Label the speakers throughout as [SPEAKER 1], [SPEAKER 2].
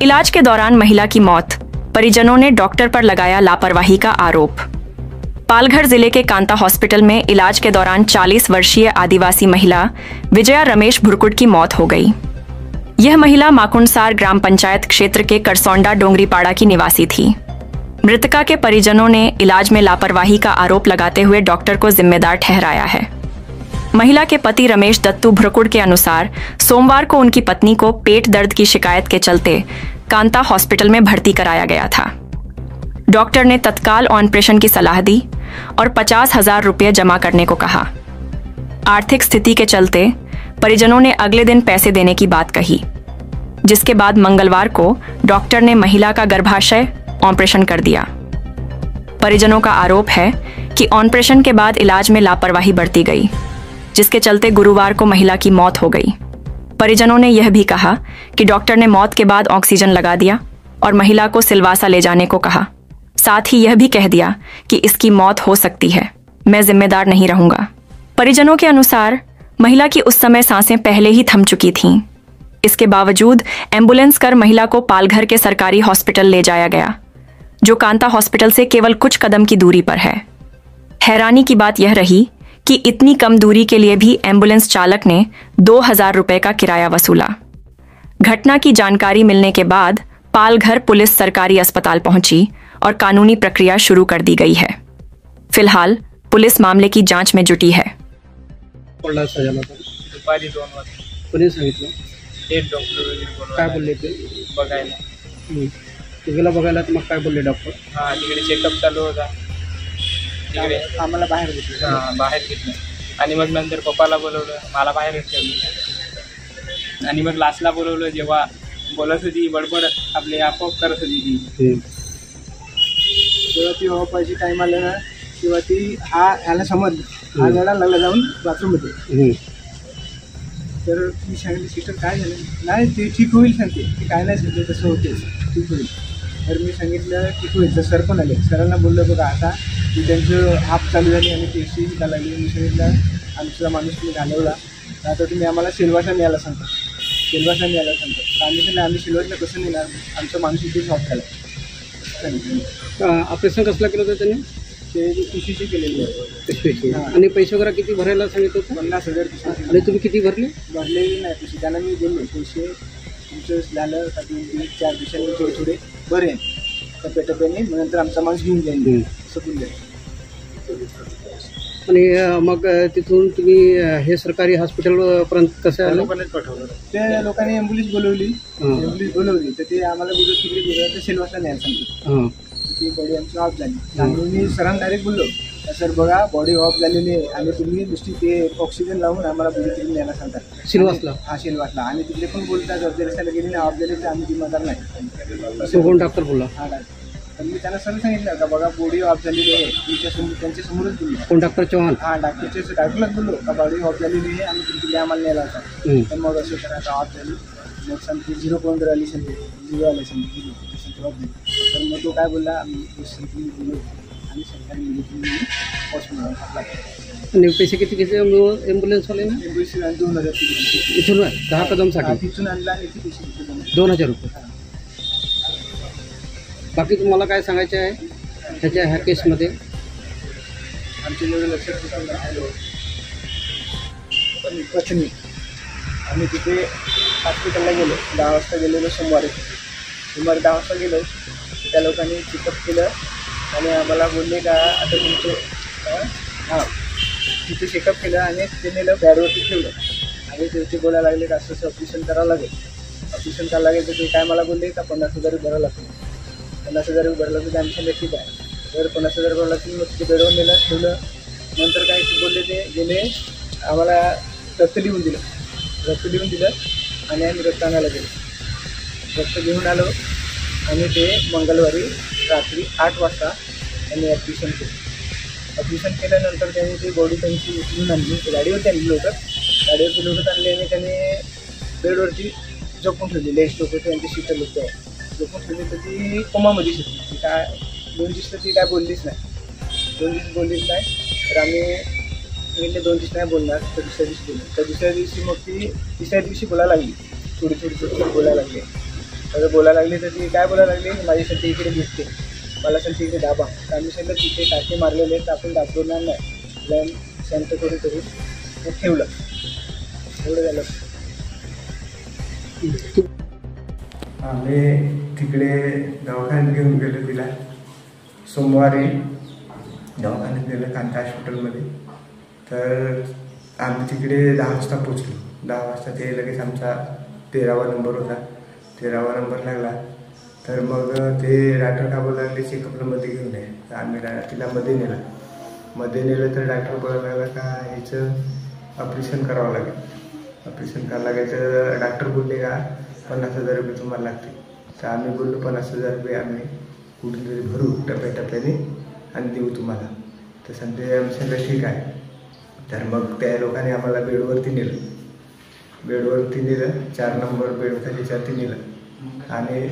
[SPEAKER 1] इलाज के दौरान महिला की मौत, परिजनों ने डॉक्टर पर लगाया लापरवाही का आरोप। पालघर जिले के कांता हॉस्पिटल में इलाज के दौरान 40 वर्षीय आदिवासी महिला विजया रमेश भुरकुट की मौत हो गई। यह महिला माकुंडसार ग्राम पंचायत क्षेत्र के करसौंडा डोंगरीपाड़ा की निवासी थी। मृतका के परिजनों ने इलाज में लापरवाही का आरोप लगाते हुए डॉक्टर को जिम्मेदार ठहराया है। महिला के पति रमेश दत्तू भुरकुट के अनुसार सोमवार को उनकी पत्नी को पेट दर्द की शिकायत के चलते कांता हॉस्पिटल में भर्ती कराया गया था। डॉक्टर ने तत्काल ऑपरेशन की सलाह दी और 50,000 रुपये जमा करने को कहा। आर्थिक स्थिति के चलते परिजनों ने अगले दिन पैसे देने की बात कही, जिसके बाद मंगलवार को डॉक्टर ने महिला का गर्भाशय ऑपरेशन कर दिया। परिजनों का आरोप है कि ऑपरेशन के बाद इलाज में लापरवाही बरती गई, जिसके चलते गुरुवार को महिला की मौत हो गई। परिजनों ने यह भी कहा कि डॉक्टर ने मौत के बाद ऑक्सीजन लगा दिया और महिला को सिलवासा ले जाने को कहा। साथ ही यह भी कह दिया कि इसकी मौत हो सकती है, मैं जिम्मेदार नहीं रहूंगा। परिजनों के अनुसार महिला की उस समय सांसें पहले ही थम चुकी थीं। इसके बावजूद एम्बुलेंस कर महिला को पालघर के सरकारी हॉस्पिटल ले जाया गया, जो कांता हॉस्पिटल से केवल कुछ कदम की दूरी पर है। हैरानी की बात यह रही कि इतनी कम दूरी के लिए भी एम्बुलेंस चालक ने 2,000 रुपए का किराया वसूला। घटना की जानकारी मिलने के बाद पालघर पुलिस सरकारी अस्पताल पहुंची और कानूनी प्रक्रिया शुरू कर दी गई है। फिलहाल पुलिस मामले की जांच में जुटी है।
[SPEAKER 2] दुपारी 2 वाजता
[SPEAKER 3] कोणी सांगितलं?
[SPEAKER 2] एक डॉक्टर
[SPEAKER 3] काय बोलले ते?
[SPEAKER 2] बघायला.
[SPEAKER 3] तू गेला बघायला तर मग काय बोलले डॉक्टर?
[SPEAKER 2] हां, तिकडे चेकअप चालू होता. तिकडे
[SPEAKER 3] आम्हाला बाहेर घेतलं.
[SPEAKER 2] हां, बाहेर घेतलं आणि मग नंतर पप्पाला बोलवलं, मला बाहेर ठेवलं आणि मग लास्टला बोलवलं. जेव्हा बोलत होती बडबड आपली आपोआप करत होती ती,
[SPEAKER 3] तेव्हा ती वापायची टाईम आला ना, तेव्हा ती ह्याला समजलं, हा जरा लागला जाऊन बाथरूममध्ये. तर मी सांगितलं सिस्टर काय झालं? नाही ते ठीक होईल सांगते. ते काय नाही सांगते, तसं होतेच, ठीक होईल. तर मी सांगितलं ठीक होईल. तर सर पण आले. सरांना बोललं बघा आता की त्यांचं हाफ चालू झाली आणि टेस्टी निघायला लागली. मी सांगितलं आमचा माणूस तुम्ही घालवला, तर आता तुम्ही आम्हाला सिल्वासा न्यायला सांगता. सिल्वासा न्यायला सांगता. आम्ही सांगितलं आम्ही सिल्वासला कसं नेणार? आमचा माणूस इथेच ऑफ झाला सांगितलं. ऑपरेशन कसला केलं होतं त्यांनी? ते पिशवीचे केलेले पिशवीचे. आणि पैसे वगैरे किती भरायला सांगितलं होतं? 50,000 पिशवी. आणि तुम्ही किती भरले? भरलेली नाही पिशवी. त्यांना मी बोललो पैसे तुमचं झालं का 3-4 दिवसांनी थोडे थोडे बरे टप्प्याटप्प्याने, मग नंतर आमचा माणूस घेऊन जाईल सकून जाईल. आणि मग तिथून तुम्ही हे सरकारी हॉस्पिटलपर्यंत कसं आलं? लोकांनीच पाठवलं. त्या लोकांनी ॲम्ब्युलन्स बोलवली तर ते आम्हाला बोलत तिकडे बोलवलं तर सिल्वासला न्यायला सांगतो. ती बॉडी आमची ऑफ झाली. आणि मी सरांना डायरेक्ट बोललो सर बघा बॉडी ऑफ झालेली आहे आणि तुम्ही नुसती ते ऑक्सिजन लावून आम्हाला बॉडी तिकडे न्यायला सांगतात सिल्वासला. हा सिल्वासला. आणि तिकडे पण बोलतात जर रस्त्याला गेली नाही ऑफ झाली तर आम्ही जिम्मेदार नाही. असं कोण डॉक्टर बोलला? हा डॉक्टर. तर मी त्यांना सरळ सांगितलं का बघा बॉडी ऑफ झालेली आहे तुमच्यासमोर, त्यांच्यासमोरच बोललो. कोण डॉक्टर चव्हाण? हा डॉक्टरलाच बोललो का बॉडी ऑफ झालेली आहे आणि तिकडे आम्हाला न्यायला होता. तर मग असं करायचं ऑफ झाली. मग सांगते 0 आली सांगते 0 आले सांगते ऑफ झाली. तर मग तो काय बोलला आम्ही बोललो आणि सरकारी मेडिकल हॉस्पिटल आपला. आणि पैसे किती घेतले ॲम्ब्युलन्सवाले? ॲम्ब्युलन्स 2,000 इथून 10 कदमसाठी तिथून आणला आणि किती पैसे घेतले? 2,000 रुपये. बाकी तुम्हाला काय सांगायचं आहे ह्या केसमध्ये? आमच्या जेवढं लक्षात पण प्रथमी आम्ही तिथे हॉस्पिटलला गेलो. 10 वाजता गेलेलो सोमवारी 10 वाजता गेलो. त्या लोकांनी चेकअप केलं आणि आम्हाला बोलले का आता तुमचं हां तिथे चेकअप केलं आणि ते नेलं बॅडवरती ठेवलं आणि ते बोलायला लागले का असं ऑपरेशन करावं लागेल. ऑपरेशन करावं लागेल तर ते काय मला बोलले का 50,000 भरावं लागतं. 50,000 भरलं तर आमच्या लक्षात ठीक आहे. तर 50,000 भरलं की मग तिथे बेडवर नेलं ठेवलं. नंतर काय बोलले ते गेले आम्हाला रक्त लिहून दिलं आणि आम्ही रक्त आणायला गेलो. रक्त घेऊन आलो आणि ते मंगळवारी रात्री 8 वाजता त्यांनी ऑपरेशन केल्यानंतर त्यांनी ती बॉडी त्यांची उचलून आणली. गाडीवरती आणलेलं होतं. गाडीवरती लोकं आणले आणि त्याने बेडवरती झोपून ठेवली. लेस्ट होते त्यांची शीटर लोक झोपून ठेवली. तर ती कोमामध्ये शिकली. ती काय 2 दिवस तर ती काय बोललीच नाही. तर आम्ही सांगितले 2 दिवस नाही बोलणार. तर दुसऱ्या दिवशी बोलली. तर दुसऱ्या दिवशी मग ती तिसऱ्या दिवशी बोलायला लागली. थोडी बोलायला लागली. तर बोलायला लागली तर ती काय बोलायला लागली, माझी सध्या इकडे दिसते, मला सांगते इकडे दाबा. तर आम्ही सांगितलं तिथे टाके मारलेले आहेत, आपण दाबवणार नाही, तिला शांत करू मग ठेवलं. एवढं झालं.
[SPEAKER 4] आम्ही तिकडे दवाखान्यात घेऊन गेलो तिला. सोमवारी दवाखान्यात गेलं कांता हॉस्पिटलमध्ये. तर आम्ही तिकडे 10 वाजता पोचलो. 10 वाजता ते लगेच आमचा 13वा नंबर होता. 13वा नंबर लागला. तर मग ते डॉक्टर का बोलायला लागले चेकअपला मध्ये घेऊन ये. तर आम्ही तिला मध्ये नेलं तर डॉक्टर बोलायला लागला का याचं ऑपरेशन करावं लागेल. ऑपरेशन करावं लागेल तर डॉक्टर बोलले का 50,000 रुपये तुम्हाला लागतील. तर आम्ही बोललो 50,000 रुपये आम्ही कुठून तरी भरू टप्प्याटप्प्याने आणि देऊ तुम्हाला. तर सध्या आम्ही सगळं ठीक आहे. तर मग त्या लोकांनी आम्हाला बेडवरती नेलं. 4 नंबर बेड होता त्याच्यावरती नेलं आणि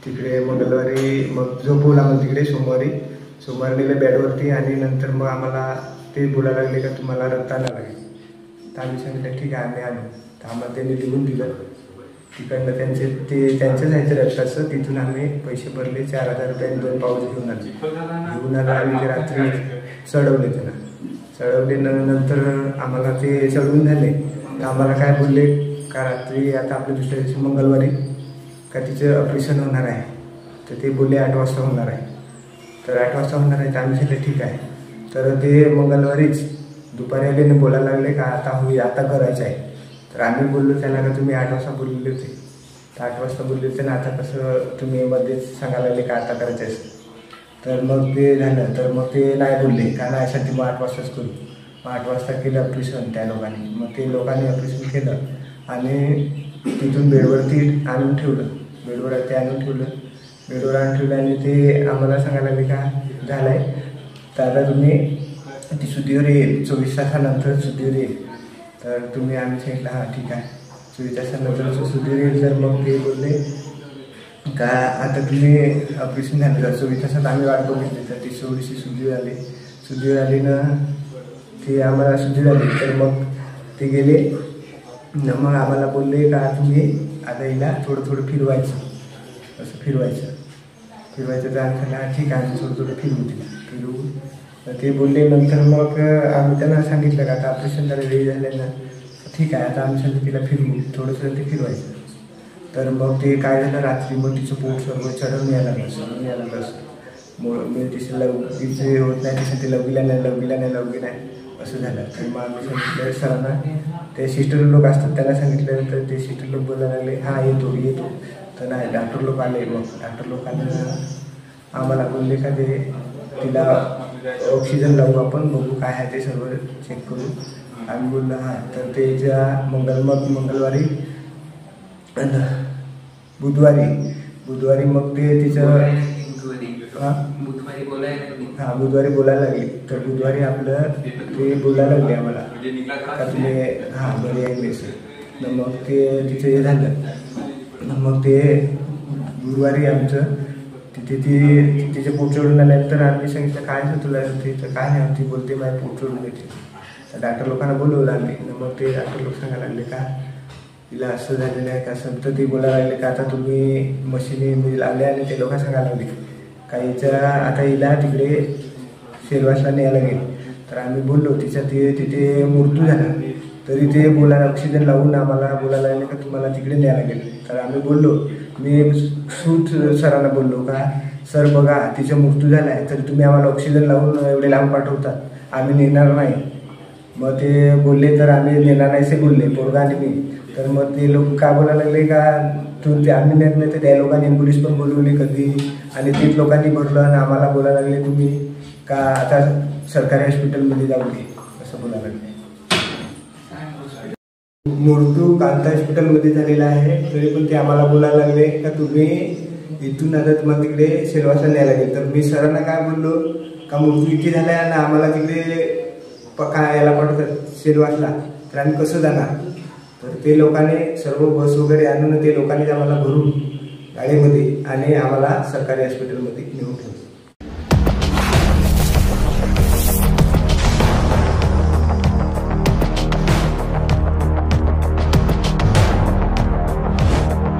[SPEAKER 4] तिकडे मंगळवारी मग झोपवलं आम्हाला तिकडे. सोमवारी नेलं बेडवरती आणि नंतर मग आम्हाला ते बोलायला लागले का तुम्हाला रक्त आणावं लागेल. तर आम्ही सांगितलं ठीक आहे आम्ही आणू. तर आम्हाला त्यांनी लिहून दिलं. तिकडनं त्यांचं जायचं रक्ताचं. तिथून आम्ही पैसे भरले 4,000 रुपये 2 पाऊच घेऊन आलो. आम्ही रात्री चढवले त्यांना. नंतर आम्हाला ते चढवून झाले. तर आम्हाला काय बोलले का रात्री आता आपल्या दुसऱ्या दिवशी मंगळवारी का तिचं ऑपरेशन होणार आहे. तर ते बोलले 8 वाजता होणार आहे. तर 8 वाजता होणार आहे. तर आम्ही सांगितलं ठीक आहे. तर ते मंगळवारीच दुपारी आले बोलायला लागले का आता करायचं आहे. तर आम्ही बोललो त्यांना का तुम्ही 8 वाजता बोललेले होते. तर 8 वाजता बोलले होते ना, आता कसं तुम्ही मध्येच सांगायला लागले का आता करायचं आहे. तर मग ते झालं. तर मग ते नाही बोलले का नाही साठी मग 8 वाजताच करू. मग 8 वाजता केलं ऑपरेशन त्या लोकांनी. मग ते लोकांनी ऑपरेशन केलं आणि तिथून बेडवरती आणून ठेवलं. बेडवर आणून ठेवलं आणि ते आम्हाला सांगायला लागले का झालं आहे तर आता तुम्ही ती सुधीवर येईल 24 तासानंतर सुधीवर येईल. तर तुम्ही आम्ही सांगितलं हां ठीक आहे 24 तासानंतर सुधीर येईल. तर मग ते बोलले का आता तुम्ही ऑपरेशन झालं तर 24 तासात आम्ही वाट बघितली. तर ती 24शी सुधीर आली ना ती आम्हाला सुधीर आली. तर मग ते गेले. मग आम्हाला बोलले का तुम्ही आता हिला थोडं फिरवायचं. असं फिरवायचं तर आम्ही हां ठीक आहे आम्ही थोडं फिरवू. तर ते बोलले. नंतर मग आम्ही त्यांना सांगितलं का आता ऑपरेशन झालं वेळ झालं ना ठीक आहे आता आम्ही सांगितलं तिला फिरवू थोडंसं ते फिरवायचं. तर मग ते काय झालं रात्री मग तिचं पोट सर्व चढवून यायला लागलं असं. मी तिचे होत नाही तिचं ते लवगीला नाही असं झालं. तर मग आम्ही सांगितलं सरांना. ते सिस्टर लोक असतात त्यांना सांगितलं. तर ते सिस्टर लोक बोलायला लागले हां येतो. तर नाही डॉक्टर लोक आले. मग डॉक्टर लोकांना आम्हाला बोलले का ते तिला ऑक्सिजन लावू आपण बघू काय आहे ते सर्व चेक करू. आम्ही बोललो हां. तर ते मंगळवारी बुधवारी मग ते तिचं बुधवारी बोलायला लागले. तर बुधवारी आपलं ते बोलायला लागले आम्हाला का तुम्ही हां बरे आहे बेस. मग ते तिचं हे झालं. मग ते गुरुवारी आमचं तिचे पोट चढून आल्यानंतर आम्ही सांगितलं काय झालं तुला तिचं काय नाही. ती बोलते माझ्या पोट चढून येते. तर डॉक्टर लोकांना बोलवलं आम्ही. मग ते डॉक्टर लोक सांगायला लागले का तिला असं झालेलं आहे का असं. तर ते बोलायला लागले का आता तुम्ही मशीनी लावले आणि ते लोक सांगायला लागले का हिच्या आता हिला तिकडे सेलवासला न्यायला लागेल. तर आम्ही बोललो तिथे मृत्यू झाला तरी ते बोलायला ऑक्सिजन लावून आम्हाला बोलायला लागले का तुम्हाला तिकडे न्यायला लागेल. तर आम्ही बोललो मी सरांना बोललो का सर बघा तिचा मृत्यू झाला आहे तर तुम्ही आम्हाला ऑक्सिजन लावून एवढे लांब पाठवतात आम्ही नेणार नाही. मग ते बोलले तर आम्ही नेणार नाही असे बोलले पोरगा आणि मी. तर मग ते लोक काय बोलायला लागले का ते आम्ही नेत नाही. तर त्या लोकांनी पोलीस पण बोलवले कधी आणि तेच लोकांनी भरलं आणि आम्हाला बोलायला लागले तुम्ही का आता सरकारी हॉस्पिटलमध्ये जाऊ दे असं बोलायला लागले. मृत्यू कांता हॉस्पिटलमध्ये झालेला आहे तरी पण ते आम्हाला बोलायला लागले का तुम्ही इथून आता तुम्हाला तिकडे सेलवासला न्यायला लागेल. तर मी सरांना काय बोललो का मृत्यू इथे झाला आहे आणि आम्हाला तिकडे काय यायला पाठवतात सेलवासला तर आम्ही कसं जाणार. तर ते लोकांनी सर्व बस वगैरे आणून ते लोकांनी आम्हाला भरून गाडीमध्ये आणि आम्हाला सरकारी हॉस्पिटलमध्ये नेऊन ठेवलं.